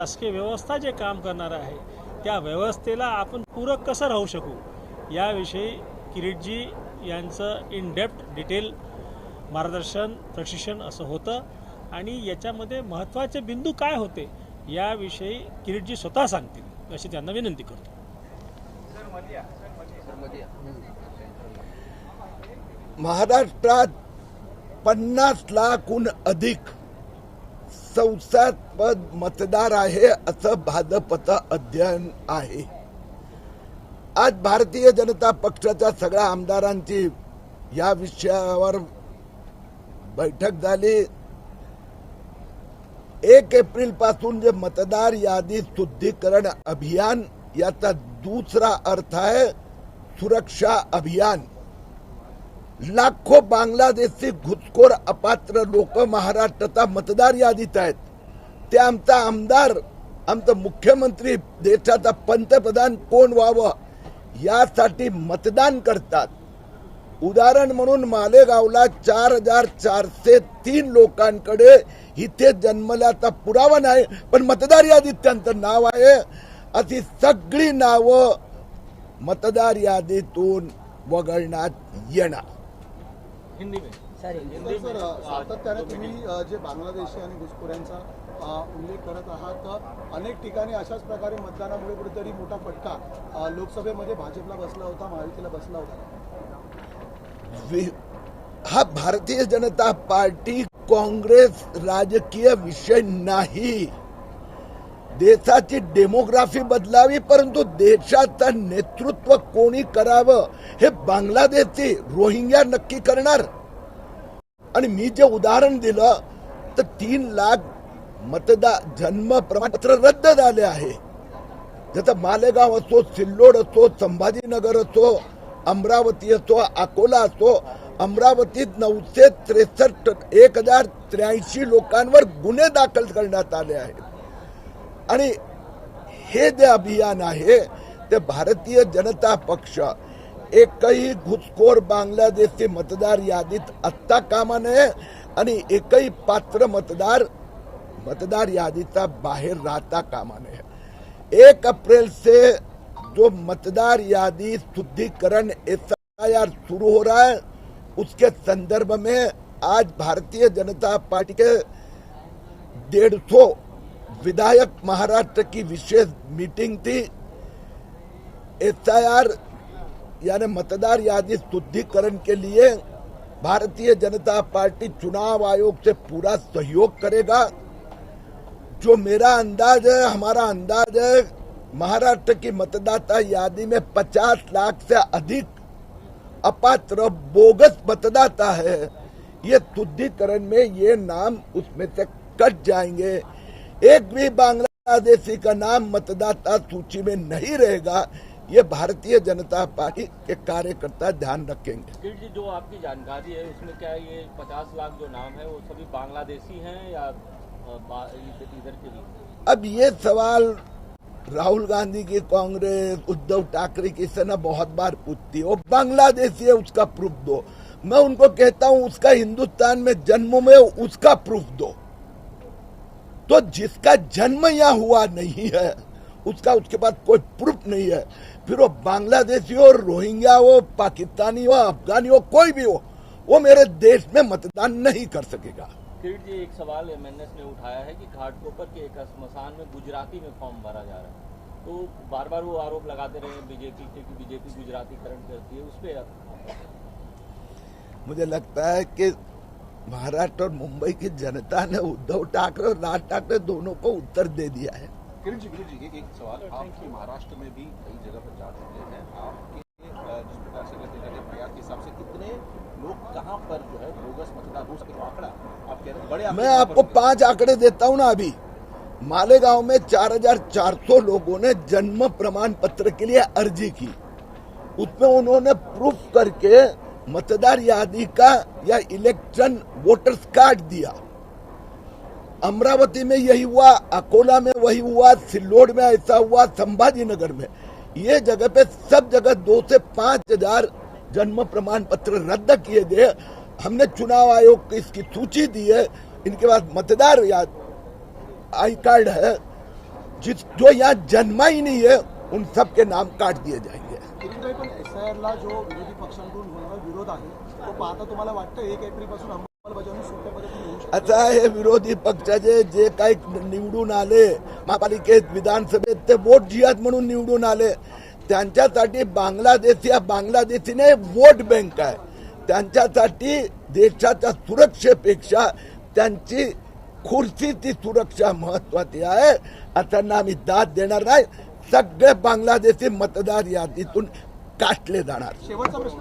शासकीय व्यवस्था जे काम करणार आहे त्या व्यवस्थेला आपण पूरक कसं राहू शकू याविषयी किरीटजी यांचं इन डेप्थ डिटेल मार्गदर्शन प्रशिक्षण असं होतं आणि याच्यामध्ये महत्त्वाचे बिंदू काय होते याविषयी किरीटजी स्वतः सांगतील अशी त्यांना विनंती करतो. महाराष्ट्रात 50 लाखहून अधिक संसदपद मतदार आहे असं भाजपचं अध्ययन आहे. आज भारतीय जनता पक्षाच्या सगळ्या आमदारांची या विषयावर बैठक झाली. 1 एप्रिल पासून जे मतदार यादी शुद्धीकरण अभियान याचा दुसरा अर्थ आहे सुरक्षा अभियान. लाखो बांगलादेशी घुसखोर अपात्र लोक महाराष्ट्राचा मतदार यादीत आहेत. ते आमचा आमदार, आमचा मुख्यमंत्री, देशाचा पंतप्रधान कोण व्हावं यासाठी मतदान करतात. उदाहरण म्हणून मालेगावला 4403 लोकांकडे इथे जन्मल्याचा पुरावा नाही पण मतदार यादीत त्यांचं नाव आहे. अशी सगळी नावं मतदार यादीतून वगळण्यात येणार. हिंदी में सर सातत्याने तुम्ही जे बांगलादेशी आणि घुसखोरांचा उल्लेख करत आहात तर अनेक ठिकाणी अशाच प्रकारे मतदानामुळे कुठेतरी मोठा फटका लोकसभेमध्ये भाजपला बसला होता, महायुतीला बसला होता. हा भारतीय जनता पार्टी काँग्रेस राजकीय विषय नाही. देशाची डेमोग्राफी बदलावी परंतु देशाचं नेतृत्व कोणी करावं हे बांगलादेशी रोहिंग्या नक्की करणार. आणि मी जे उदाहरण दिलं तर 3 लाख मतदार जन्म प्रमाणपत्र रद्द झाले आहे. जसं मालेगाव असो, सिल्लोड असो, संभाजीनगर असो, अमरावती असो, अकोला असो. अमरावतीत 1083 लोकांवर गुन्हे दाखल करण्यात आले आहेत. आणि हे जे अभियान आहे ते भारतीय जनता पक्ष एकही घुसखोर बांगलादेशी मतदार यादीत असता कामा नये आणि एकही पात्र मतदार यादीचा बाहेर राहता कामा नये. 1 अप्रैल से जो मतदार यादी शुद्धिकरण SIR शुरू हो रहा है उसके संदर्भ में आज भारतीय जनता पार्टी के 150 विधायक महाराष्ट्र की विशेष मीटिंग थी. SIR यानी मतदार यादी शुद्धिकरण के लिए भारतीय जनता पार्टी चुनाव आयोग से पूरा सहयोग करेगा. जो मेरा अंदाज है, हमारा अंदाज है, महाराष्ट्र की मतदाता यादी में 50 लाख से अधिक अपात्र बोगस मतदाता है. ये शुद्धिकरण में ये नाम उसमें से कट जाएंगे. एक भी बांग्लादेशी का नाम मतदाता सूची में नहीं रहेगा. ये भारतीय जनता पार्टी के कार्यकर्ता ध्यान रखेंगे. किरीट जी, जो आपकी जानकारी है उसमें क्या ये 50 लाख जो नाम है वो सभी बांग्लादेशी हैं या इधर के लिए? अब ये सवाल राहुल गांधी की कांग्रेस, उद्धव ठाकरे की सेना बहुत बार पूछती है. वो बांग्लादेशी है उसका प्रूफ दो. मैं उनको कहता हूं उसका हिंदुस्तान में जन्म में उसका प्रूफ दो. तो जिसका जन्म यहाँ हुआ नहीं है उसका उसके पास कोई प्रूफ नहीं है, फिर वो बांग्लादेशी हो, रोहिंग्या हो, पाकिस्तानी हो, अफगानी हो, कोई भी हो, वो मेरे देश में मतदान नहीं कर सकेगा. किरीट जी, एक सवाल MNS ने उठाया है कि घाटकोपर के एक स्मशान में गुजराती में फॉर्म भरा जा रहा है. तो बार बार वो आरोप लगाते रहे बीजेपी के कि बीजेपी गुजरातीकरण करती है. उस पर मुझे लगता है कि महाराष्ट्र और मुंबई की जनता ने उद्धव ठाकरे और राज ठाकरे दोनों को उत्तर दे दिया है. किरीट जी एक सवाल, आप महाराष्ट्र में भी कई जगह पर जा चुके हैं. आपके जिस प्रकार से करने का प्रयास के हिसाब से कितने लोग कहां पर जो है बोगस मतदार हो सके, आंकड़ा आप कह रहे हैं बड़े. मैं आपको 5 आंकड़े देता हूं ना. अभी मालेगांव में 4400 लोगों ने जन्म प्रमाण पत्र के लिए अर्जी की. उसमें उन्होंने प्रूफ करके मतदार यादी का या इलेक्शन वोटर्स कार्ड दिया. अमरावती में यही हुआ, अकोला में वही हुआ, सिल्लोड में ऐसा हुआ, संभाजीनगर में. ये जगह पे सब जगह 2 से 5 हजार जन्म प्रमाण पत्र रद्द किए गए. हमने चुनाव आयोग को इसकी सूची दी है. इनके पास मतदार याद आई कार्ड है जो यहाँ जन्मा ही नहीं है उन सब के नाम काट दिए जाएंगे. किरीटभाई, पण SIR जो विरोधी पक्षांकडून होणारा विरोध आहे तो पाहता तुम्हाला वाटतं 1 एप्रिलपासून अंमलबजावणी सोप्या पद्धतीने होऊ शकते? आता हे विरोधी पक्षाचे जे काही निवडून आले महापालिकेत विधानसभेत ते वोट जिहाद म्हणून निवडून आले, त्यांच्यासाठी बांगलादेश या बांगलादेशीने वोट बँक आहे. त्यांच्यासाठी देशाच्या सुरक्षेपेक्षा त्यांची खुर्चीची सुरक्षा महत्वाची आहे. त्यांना आम्ही दाद देणार नाही. सगळे बांगलादेशी मतदार यादीतून काढले जाणार. शेवटचा प्रश्न